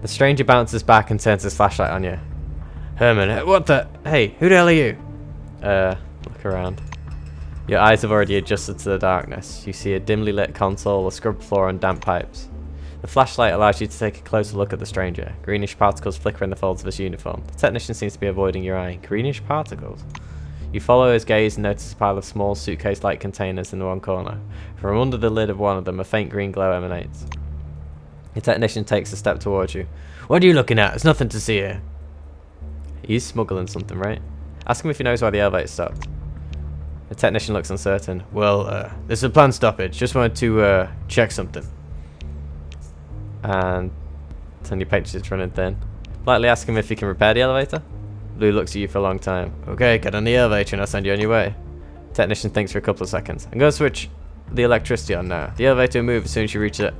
The stranger bounces back and turns his flashlight on you. Herman, what the? Hey, who the hell are you? Look around. Your eyes have already adjusted to the darkness. You see a dimly lit console, a scrubbed floor, and damp pipes. The flashlight allows you to take a closer look at the stranger. Greenish particles flicker in the folds of his uniform. The technician seems to be avoiding your eye. Greenish particles? You follow his gaze and notice a pile of small suitcase-like containers in one corner. From under the lid of one of them, a faint green glow emanates. The technician takes a step towards you. What are you looking at? There's nothing to see here. He's smuggling something, right? Ask him if he knows why the elevator stopped. The technician looks uncertain. Well, this is a planned stoppage. Just wanted to check something. And then your page is running thin. Lightly ask him if he can repair the elevator. Blue looks at you for a long time. Okay, get on the elevator and I'll send you on your way. Technician thinks for a couple of seconds. I'm going to switch the electricity on now. The elevator will move as soon as you reach it.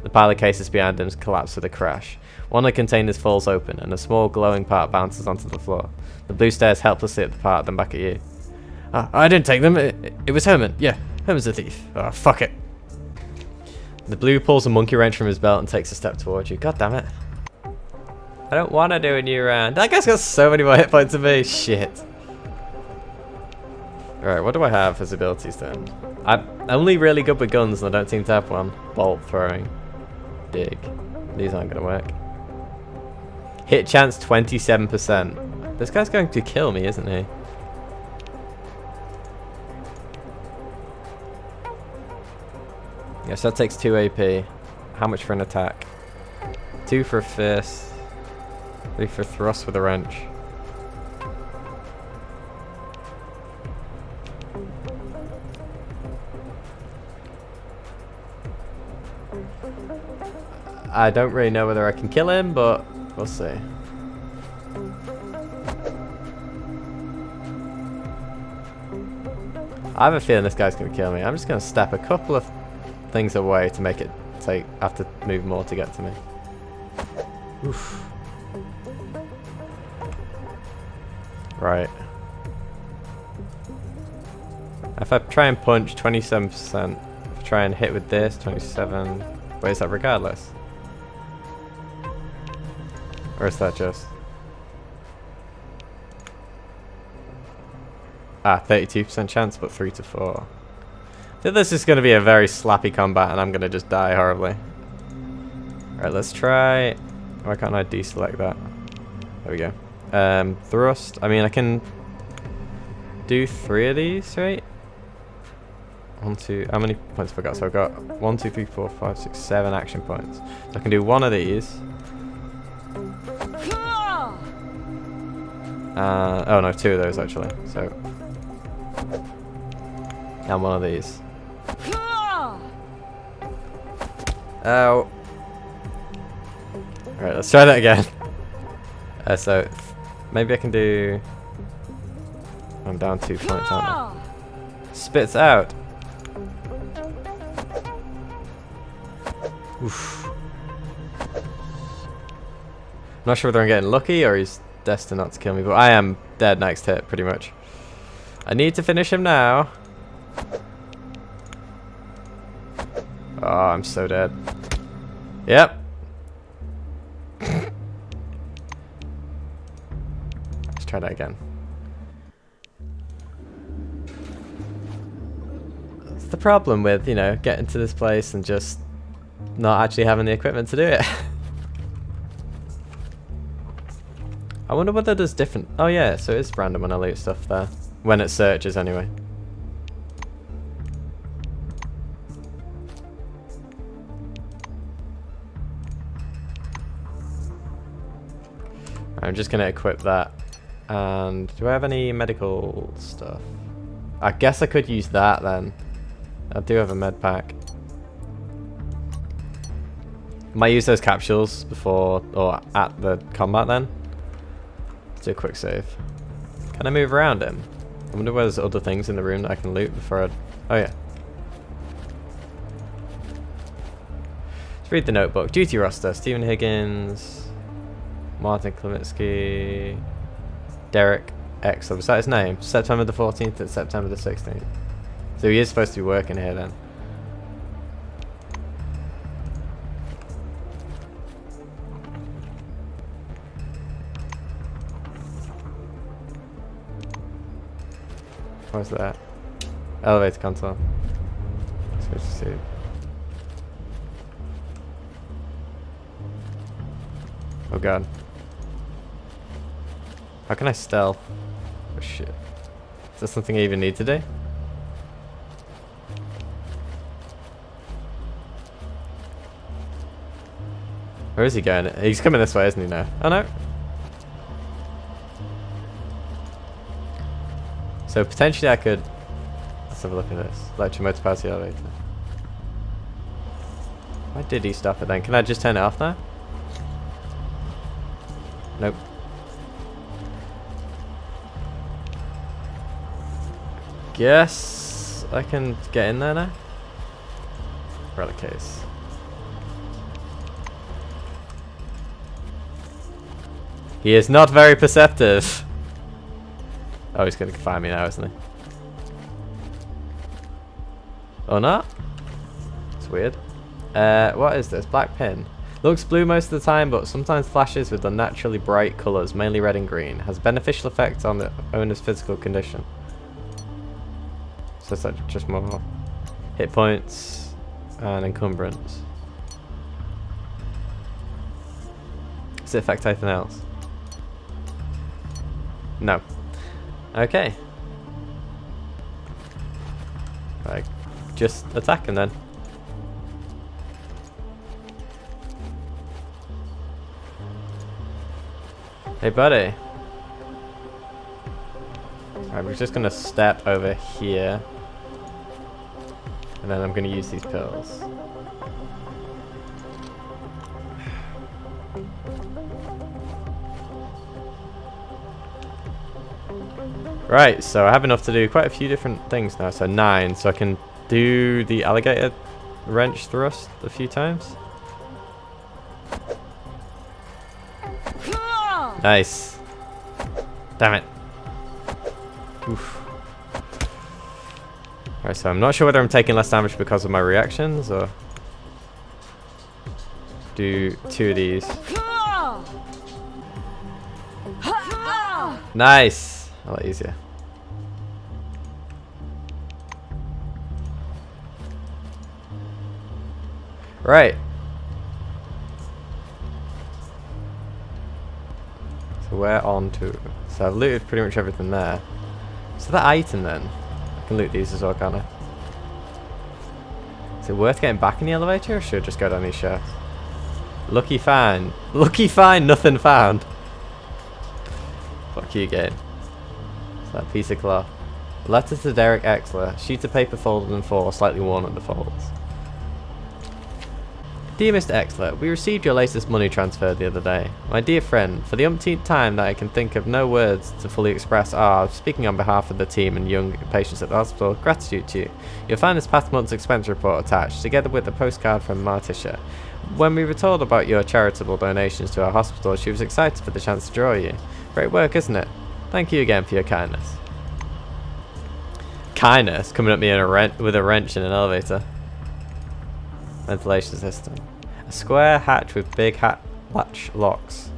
The pile of cases behind him collapse with a crash. One of the containers falls open and a small glowing part bounces onto the floor. The blue stares helplessly at the part, then back at you. Oh, I didn't take them. It was Herman. Yeah, Herman's a thief. Oh, fuck it. The blue pulls a monkey wrench from his belt and takes a step towards you. God damn it. I don't want to do a new round. That guy's got so many more hit points than me. Shit. Alright, what do I have as abilities then? I'm only really good with guns and I don't seem to have one. Bolt throwing. Dig. These aren't going to work. Hit chance 27%. This guy's going to kill me, isn't he? Yes, that takes 2 AP. How much for an attack? 2 for a fist. 3 for thrust with a wrench. I don't really know whether I can kill him, but we'll see. I have a feeling this guy's going to kill me. I'm just going to step a couple of things away to make it have to move more to get to me. Oof. Right. If I try and punch, 27%. If I try and hit with this, 27. Wait, is that regardless? Or is that just... Ah, 32% chance, but 3 to 4. I think this is going to be a very slappy combat, and I'm going to just die horribly. Alright, let's try... Why can't I deselect that? There we go. Thrust. I mean, I can do 3 of these, right? 1, 2... How many points have I got? So I've got 1, 2, 3, 4, 5, 6, 7 action points. So I can do 1 of these. Oh no, 2 of those actually. So... And 1 of these. Ow. Alright, let's try that again. So, maybe I can do... I'm down 2 points, aren't I? Spits out. Oof. I'm not sure whether I'm getting lucky or he's destined not to kill me, but I am dead next hit, pretty much. I need to finish him now. Oh, I'm so dead. Yep. Let's try that again. That's the problem with, you know, getting to this place and just not actually having the equipment to do it. I wonder whether there's different... Oh yeah, so it's random when I loot stuff there. When it searches anyway. I'm just going to equip that. And do I have any medical stuff? I guess I could use that then. I do have a med pack. Might use those capsules before or at the combat then. Let's do a quick save. Can I move around him? I wonder whether there's other things in the room that I can loot before I... Oh yeah. Let's read the notebook. Duty roster. Stephen Higgins... Martin Klimitsky, Derek X. Was that his name? September the 14th to September the 16th. So he is supposed to be working here then. What's that? Elevator console. Switch to. Oh god. How can I stealth? Oh shit. Is that something I even need to do? Where is he going? He's coming this way, isn't he now? Oh no. So potentially I could... Let's have a look at this. Electromotor power to the elevator. Why did he stop it then? Can I just turn it off now? Nope. Guess I can get in there now. Relic case. He is not very perceptive. Oh, he's gonna find me now, isn't he? Or not? It's weird. What is this? Black pin. Looks blue most of the time, but sometimes flashes with unnaturally bright colours, mainly red and green. Has beneficial effects on the owner's physical condition. So it's like just more hit points and encumbrance. Does it affect anything else? No. Okay. Right. Just attack him then. Hey buddy. Alright, we're just gonna step over here. And then I'm gonna use these pills. Right, so I have enough to do quite a few different things now. So 9, so I can do the alligator wrench thrust a few times. Nice. Damn it. Oof. Right, so I'm not sure whether I'm taking less damage because of my reactions or do 2 of these. Nice. A lot easier. Right. So we're on to. So I've looted pretty much everything there. So that item then. I can loot these as well, can't I? Is it worth getting back in the elevator or should I just go down these shafts? Lucky find. Lucky find, nothing found. Fuck you, game. It's that piece of cloth. Letter to Derek Exler. Sheet of paper folded in 4, slightly worn at the folds. Dear Mr. Exler, we received your latest money transfer the other day. My dear friend, for the umpteenth time that I can think of no words to fully express our, speaking on behalf of the team and young patients at the hospital, gratitude to you. You'll find this past month's expense report attached, together with a postcard from Martisha. When we were told about your charitable donations to our hospital, she was excited for the chance to draw you. Great work, isn't it? Thank you again for your kindness. Kindness? Coming at me in with a wrench in an elevator. Ventilation system. A square hatch with big latch locks.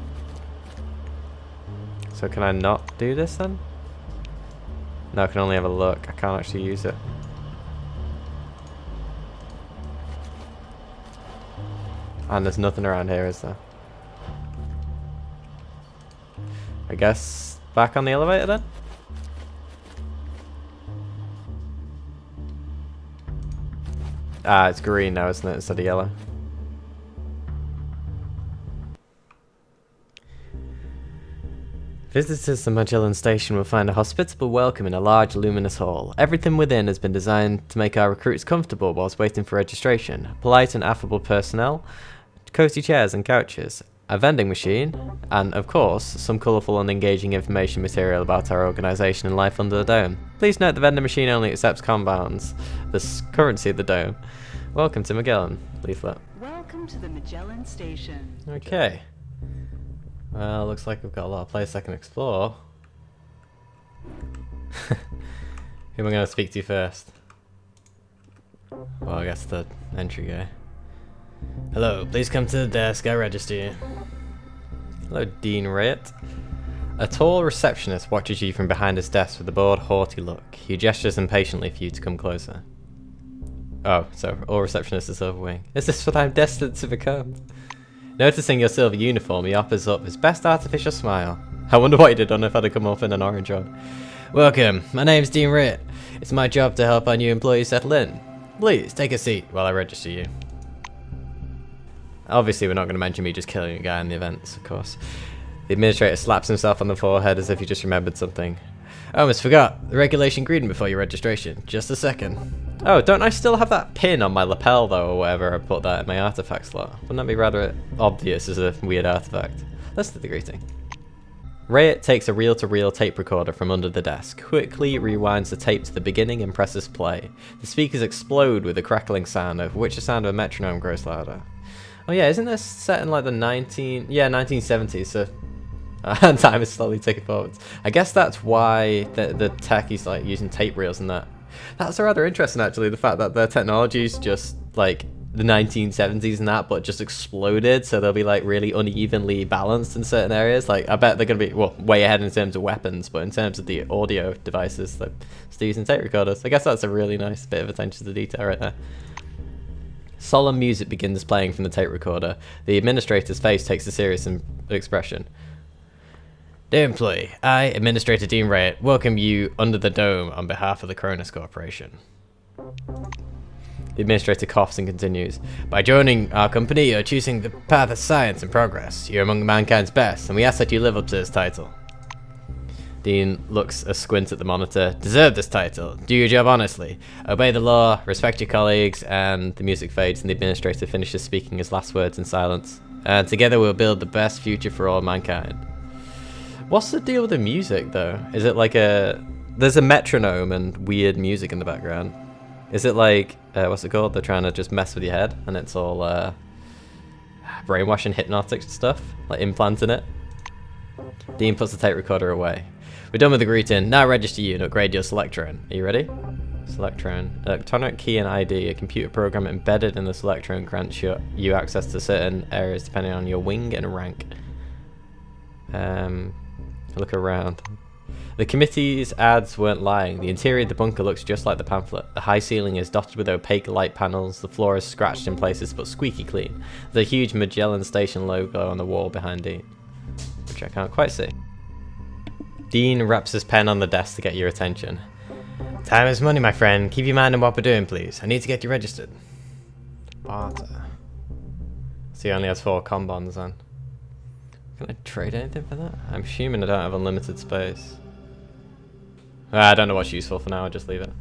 So can I not do this then? No, I can only have a look. I can't actually use it. And there's nothing around here, is there? I guess back on the elevator then? Ah, it's green now, isn't it, instead of yellow? Visitors to Magellan Station will find a hospitable welcome in a large, luminous hall. Everything within has been designed to make our recruits comfortable whilst waiting for registration. Polite and affable personnel, cozy chairs and couches, a vending machine, and, of course, some colourful and engaging information material about our organisation and life under the dome. Please note the vending machine only accepts compounds, the currency of the dome. Welcome to Magellan. Leaflet. Welcome to the Magellan Station. Okay. Well, looks like we've got a lot of places I can explore. Who am I going to speak to first? Well, I guess the entry guy. Hello, please come to the desk, I register you. Hello, Dean Riot. A tall receptionist watches you from behind his desk with a bored, haughty look. He gestures impatiently for you to come closer. Oh, so all receptionists are Silver Wing. Is this what I'm destined to become? Noticing your silver uniform, he offers up his best artificial smile. I wonder what he'd have done if I'd have come off in an orange one. Welcome, my name's Dean Ritt. It's my job to help our new employees settle in. Please, take a seat while I register you. Obviously, we're not going to mention me just killing a guy in the events, of course. The administrator slaps himself on the forehead as if he just remembered something. I almost forgot. The regulation greeting before your registration. Just a second. Oh, don't I still have that pin on my lapel, though, or whatever I put that in my artifact slot? Wouldn't that be rather obvious as a weird artifact? Let's do the greeting. Rayet takes a reel-to-reel tape recorder from under the desk, quickly rewinds the tape to the beginning and presses play. The speakers explode with a crackling sound, of which the sound of a metronome grows louder. Oh yeah, isn't this set in like the 1970s, so time is slowly ticking forwards. I guess that's why the tech is like using tape reels and that. That's rather interesting actually, the fact that their technology is just like the 1970s and that, but just exploded, so they'll be like really unevenly balanced in certain areas. Like I bet they're gonna be, well, way ahead in terms of weapons, but in terms of the audio devices, they're still using tape recorders. I guess that's a really nice bit of attention to detail right there. Solemn music begins playing from the tape recorder. The administrator's face takes a serious expression. Dear employee, I, Administrator Dean Rayet, welcome you under the dome on behalf of the C.R.O.N.U.S Corporation. The administrator coughs and continues. By joining our company, you're choosing the path of science and progress. You're among mankind's best, and we ask that you live up to this title. Dean looks a squint at the monitor. Deserve this title. Do your job honestly. Obey the law, respect your colleagues, and the music fades and the administrator finishes speaking his last words in silence. And together we'll build the best future for all mankind. What's the deal with the music though? Is it like there's a metronome and weird music in the background. Is it like, what's it called? They're trying to just mess with your head and it's all brainwashing hypnotic stuff, like implanting it. Dean puts the tape recorder away. We're done with the greeting. Now register you and upgrade your Selectron. Are you ready? Selectron. Electronic key and ID. A computer program embedded in the Selectron grants you access to certain areas depending on your wing and rank. Look around. The committee's ads weren't lying. The interior of the bunker looks just like the pamphlet. The high ceiling is dotted with opaque light panels. The floor is scratched in places but squeaky clean. There's a huge Magellan station logo on the wall behind Dean, which I can't quite see. Dean wraps his pen on the desk to get your attention. Time is money, my friend. Keep your mind on what we're doing, please. I need to get you registered. Barter. So he only has 4 com bonds then. Can I trade anything for that? I'm assuming I don't have unlimited space. I don't know what's useful for now, I'll just leave it.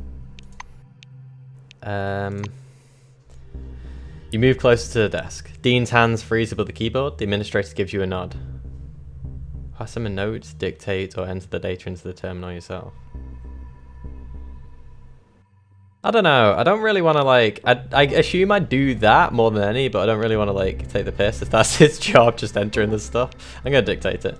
You move closer to the desk. Dean's hands freeze above the keyboard. The administrator gives you a nod. Pass him a note, dictate, or enter the data into the terminal yourself. I don't know. I don't really want to like... I assume I do that more than any, but I don't really want to like take the piss if that's his job, just entering this stuff. I'm going to dictate it.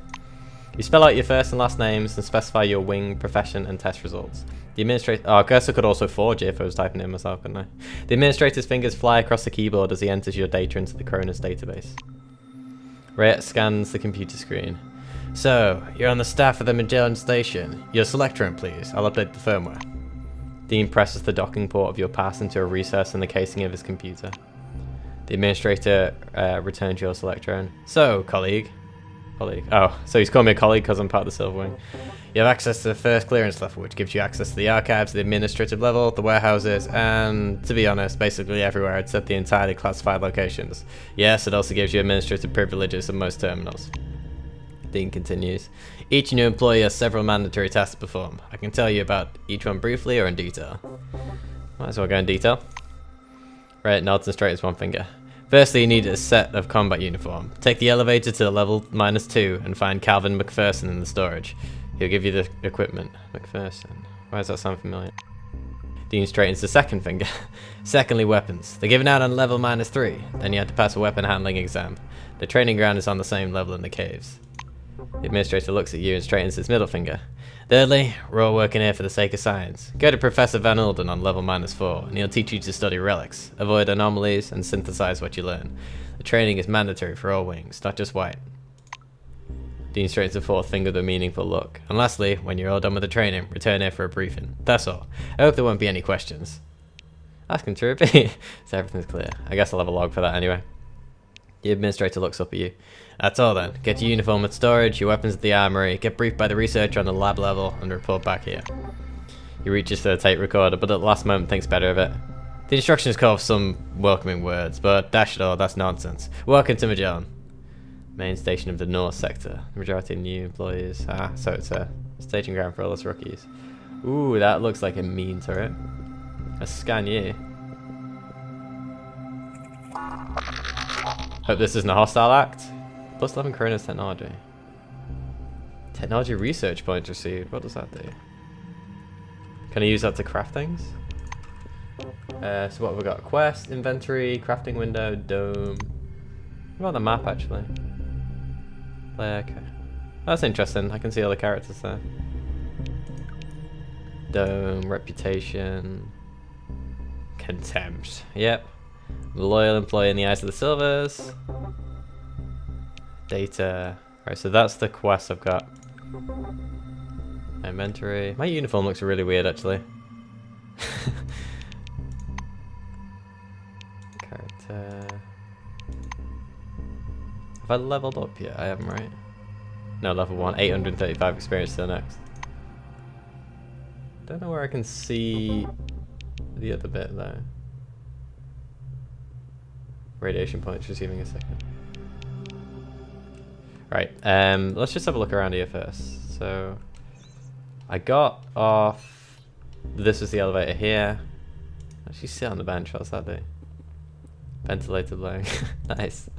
You spell out your first and last names and specify your wing, profession, and test results. The administrator... Oh, I guess I could also forge it if I was typing it in myself, couldn't I? The administrator's fingers fly across the keyboard as he enters your data into the C.R.O.N.U.S database. Rayet scans the computer screen. So, you're on the staff of the Magellan station. Your Selectron, please. I'll update the firmware. Dean presses the docking port of your pass into a recess in the casing of his computer. The administrator returns your Selectron. So, colleague. Oh, so he's calling me a colleague because I'm part of the Silver Wing. You have access to the first clearance level, which gives you access to the archives, the administrative level, the warehouses, and, to be honest, basically everywhere except the entirely classified locations. Yes, it also gives you administrative privileges in most terminals. Dean continues. Each new employee has several mandatory tasks to perform. I can tell you about each one briefly or in detail. Might as well go in detail. Right, nods and straightens one finger. Firstly, you need a set of combat uniform. Take the elevator to level -2 and find Calvin McPherson in the storage. He'll give you the equipment. McPherson. Why does that sound familiar? Dean straightens the second finger. Secondly, weapons. They're given out on level -3. Then you have to pass a weapon handling exam. The training ground is on the same level in the caves. The administrator looks at you and straightens his middle finger. Thirdly, we're all working here for the sake of science. Go to Professor Van Ulden on level -4, and he'll teach you to study relics, avoid anomalies, and synthesize what you learn. The training is mandatory for all wings, not just white. Dean straightens the fourth finger with a meaningful look. And lastly, when you're all done with the training, return here for a briefing. That's all. I hope there won't be any questions. Ask him to repeat. So everything's clear. I guess I'll have a log for that anyway. The administrator looks up at you. That's all then. Get your uniform at storage, your weapons at the armory, get briefed by the researcher on the lab level, and report back here. He reaches for the tape recorder, but at the last moment thinks better of it. The instructions call for some welcoming words, but dash it all, that's nonsense. Welcome to Magellan. Main station of the North sector. The majority of new employees. So it's a staging ground for all us rookies. Ooh, that looks like a mean turret. Let's scan you. Hope this isn't a hostile act. Plus 11 Cronus technology. Technology research points received. What does that do? Can I use that to craft things? So what have we got? Quest, inventory, crafting window, dome. What about the map actually? Okay. That's interesting. I can see all the characters there. Dome, reputation, contempt. Yep. Loyal employee in the eyes of the Silvers. Data. Right, so that's the quest I've got. Inventory. My uniform looks really weird actually. Character. Have I leveled up yet? I haven't, right? No, level 1. 835 experience to the next. Don't know where I can see the other bit though. Radiation points receiving a second. Right, let's just have a look around here first. So I got off, this was the elevator here. Actually sit on the bench, what's that do? Ventilated blowing. Nice.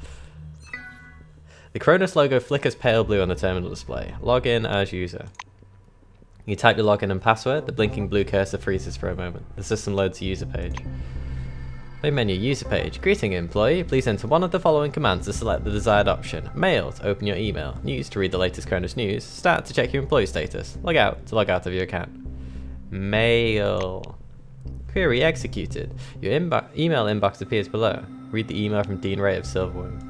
The C.R.O.N.U.S logo flickers pale blue on the terminal display. Log in as user. You type your login and password, the blinking blue cursor freezes for a moment. The system loads the user page. Main menu, user page. Greeting employee, please enter one of the following commands to select the desired option. Mail to open your email. News to read the latest C.R.O.N.U.S news. Start to check your employee status. Log out to log out of your account. Mail. Query executed. Your email inbox appears below. Read the email from Dean Ray of Silverwing.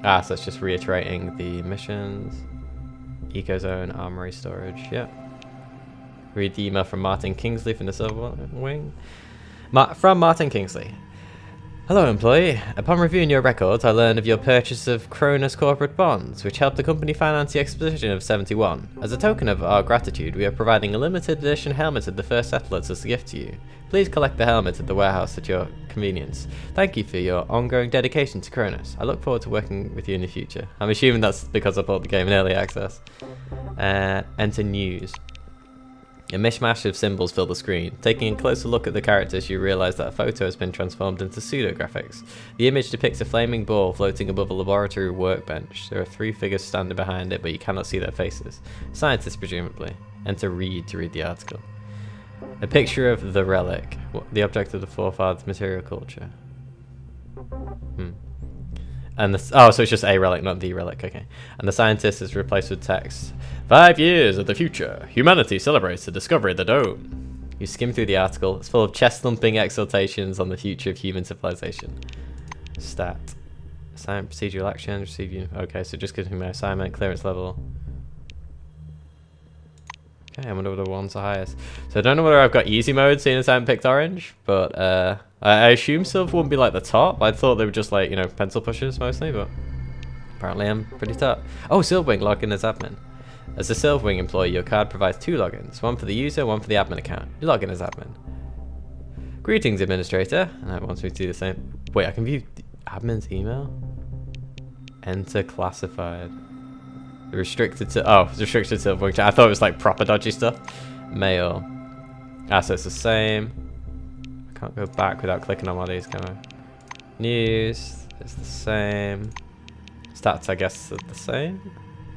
So it's just reiterating the missions. Ecozone, armory storage, yep. Read the email from Martin Kingsley from the Silverwing. From Martin Kingsley. Hello employee, upon reviewing your records I learned of your purchase of C.R.O.N.U.S corporate bonds, which helped the company finance the expedition of 71. As a token of our gratitude, we are providing a limited edition helmet of the first settlers as a gift to you. Please collect the helmet at the warehouse at your convenience. Thank you for your ongoing dedication to C.R.O.N.U.S. I look forward to working with you in the future. I'm assuming that's because I bought the game in early access. Enter news. A mishmash of symbols fill the screen. Taking a closer look at the characters, you realise that a photo has been transformed into pseudographics. The image depicts a flaming ball floating above a laboratory workbench. There are 3 figures standing behind it, but you cannot see their faces. Scientists, presumably. Enter read to read the article. A picture of the relic, the object of the forefathers' material culture. And so it's just a relic, not the relic, okay. And the scientist is replaced with text. 5 years of the future, humanity celebrates the discovery of the dome. You skim through the article, it's full of chest-thumping exhortations on the future of human civilization. Stat. Assignment procedural action, receive okay, so just gives me my assignment, clearance level. Okay, I wonder what the ones are highest. So I don't know whether I've got easy mode, seeing as I haven't picked orange, but I assume silver wouldn't be like the top. I thought they were just like, you know, pencil pushers mostly, but apparently I'm pretty top. Oh, Silverwing, log in as admin. As a Silverwing employee, your card provides 2 logins, one for the user, one for the admin account. You log in as admin. Greetings, administrator. And that wants me to do the same. Wait, I can view the admin's email? Enter classified. Restricted to, restricted to Silverwing chat. I thought it was like proper dodgy stuff. Mail. So it's the same. I can't go back without clicking on one of these, can I? News. It's the same. Stats, I guess, are the same.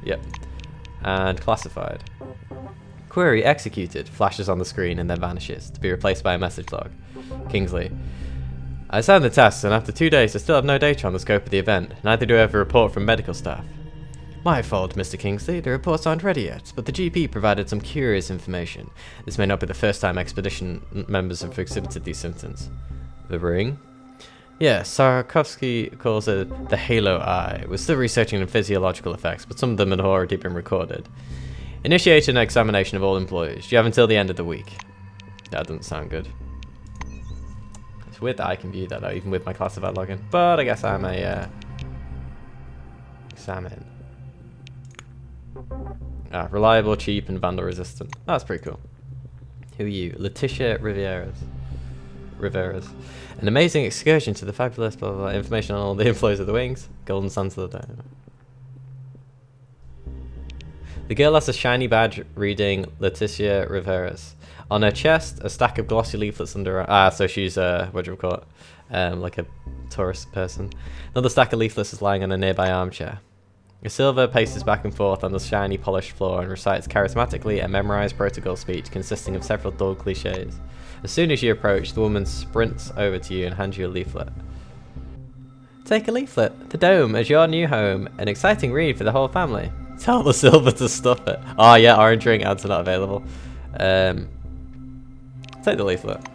Yep. And classified. Query executed. Flashes on the screen and then vanishes, to be replaced by a message log. Kingsley. I signed the test, and after 2 days I still have no data on the scope of the event. Neither do I have a report from medical staff. My fault, Mr. Kingsley. The reports aren't ready yet, but the GP provided some curious information. This may not be the first time expedition members have exhibited these symptoms. The ring? Yeah, Sarkovsky calls it the halo eye. We're still researching the physiological effects, but some of them had already been recorded. Initiate an examination of all employees. You have until the end of the week. That doesn't sound good. It's weird that I can view that though, even with my classified login. But I guess I'm a examine. Reliable, cheap, and vandal resistant. That's pretty cool. Who are you? Letitia Rivera's. An amazing excursion to the fabulous blah, blah, blah. Information on all the employees of the wings. Golden Sands of the Dome. The girl has a shiny badge reading Letitia Rivera's. On her chest, a stack of glossy leaflets under her... so she's, what do you call it? Like a tourist person. Another stack of leaflets is lying on a nearby armchair. A silver paces back and forth on the shiny, polished floor and recites charismatically a memorized protocol speech consisting of several dull cliches. As soon as you approach, the woman sprints over to you and hands you a leaflet. Take a leaflet. The Dome is your new home. An exciting read for the whole family. Tell the silver to stuff it. Oh yeah, orange ring ads are not available. Take the leaflet.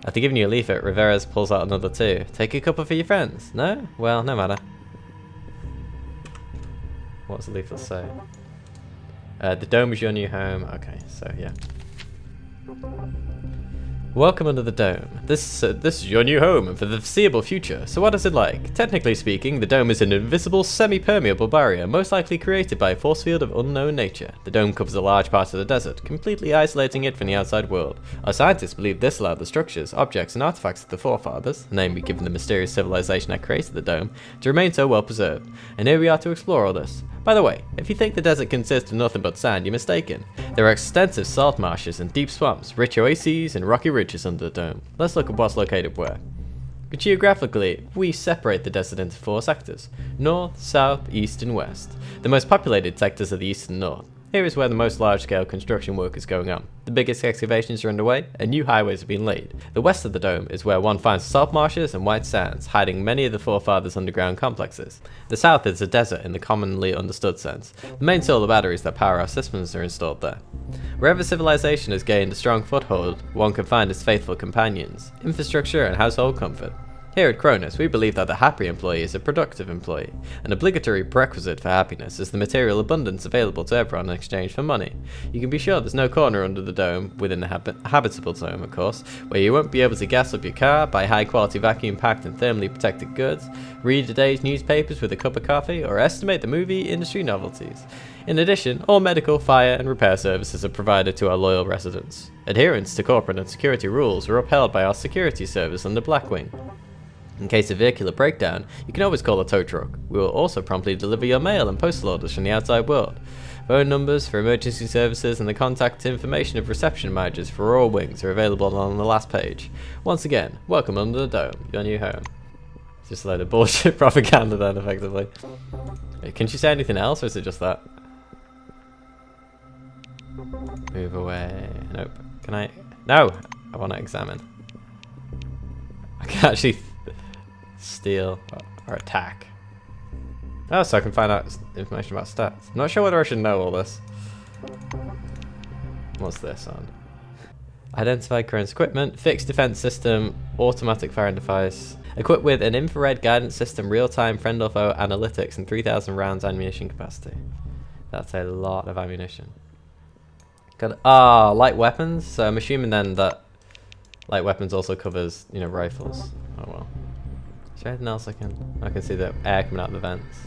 After giving you a leaflet, Rivera's pulls out another two. Take a couple for your friends. No? Well, no matter. What's the leaflet say? The Dome is your new home. Okay, so yeah. Welcome under the Dome. This is your new home and for the foreseeable future. So what is it like? Technically speaking, the Dome is an invisible, semi-permeable barrier, most likely created by a force field of unknown nature. The Dome covers a large part of the desert, completely isolating it from the outside world. Our scientists believe this allowed the structures, objects, and artifacts of the forefathers, namely given the mysterious civilization that created the Dome, to remain so well preserved. And here we are to explore all this. By the way, if you think the desert consists of nothing but sand, you're mistaken. There are extensive salt marshes and deep swamps, rich oases and rocky ridges under the Dome. Let's look at what's located where. Geographically, we separate the desert into 4 sectors: north, south, east and west. The most populated sectors are the east and north. Here is where the most large-scale construction work is going on. The biggest excavations are underway, and new highways have been laid. The west of the Dome is where one finds salt marshes and white sands, hiding many of the forefathers' underground complexes. The south is a desert in the commonly understood sense. The main solar batteries that power our systems are installed there. Wherever civilization has gained a strong foothold, one can find its faithful companions, infrastructure and household comfort. Here at C.R.O.N.U.S, we believe that the happy employee is a productive employee. An obligatory prerequisite for happiness is the material abundance available to everyone in exchange for money. You can be sure there's no corner under the Dome, within the habitable zone of course, where you won't be able to gas up your car, buy high quality vacuum packed and thermally protected goods, read a day's newspapers with a cup of coffee, or estimate the movie industry novelties. In addition, all medical, fire and repair services are provided to our loyal residents. Adherence to corporate and security rules are upheld by our security service under Blackwing. In case of vehicular breakdown, you can always call a tow truck. We will also promptly deliver your mail and postal orders from the outside world. Phone numbers for emergency services and the contact information of reception managers for all wings are available on the last page. Once again, welcome under the Dome, your new home. It's just a load of bullshit propaganda then, effectively. Can she say anything else, or is it just that? Move away. Nope. Can I? No! I want to examine. I can actually steal or attack. Oh, so I can find out information about stats. I'm not sure whether I should know all this. What's this on? Identify current equipment, fixed defense system, automatic firing device, equipped with an infrared guidance system, real-time friend or foe analytics, and 3,000 rounds ammunition capacity. That's a lot of ammunition. Got light weapons. So I'm assuming then that light weapons also covers, rifles. Oh well. Is there anything else I can see the air coming out of the vents?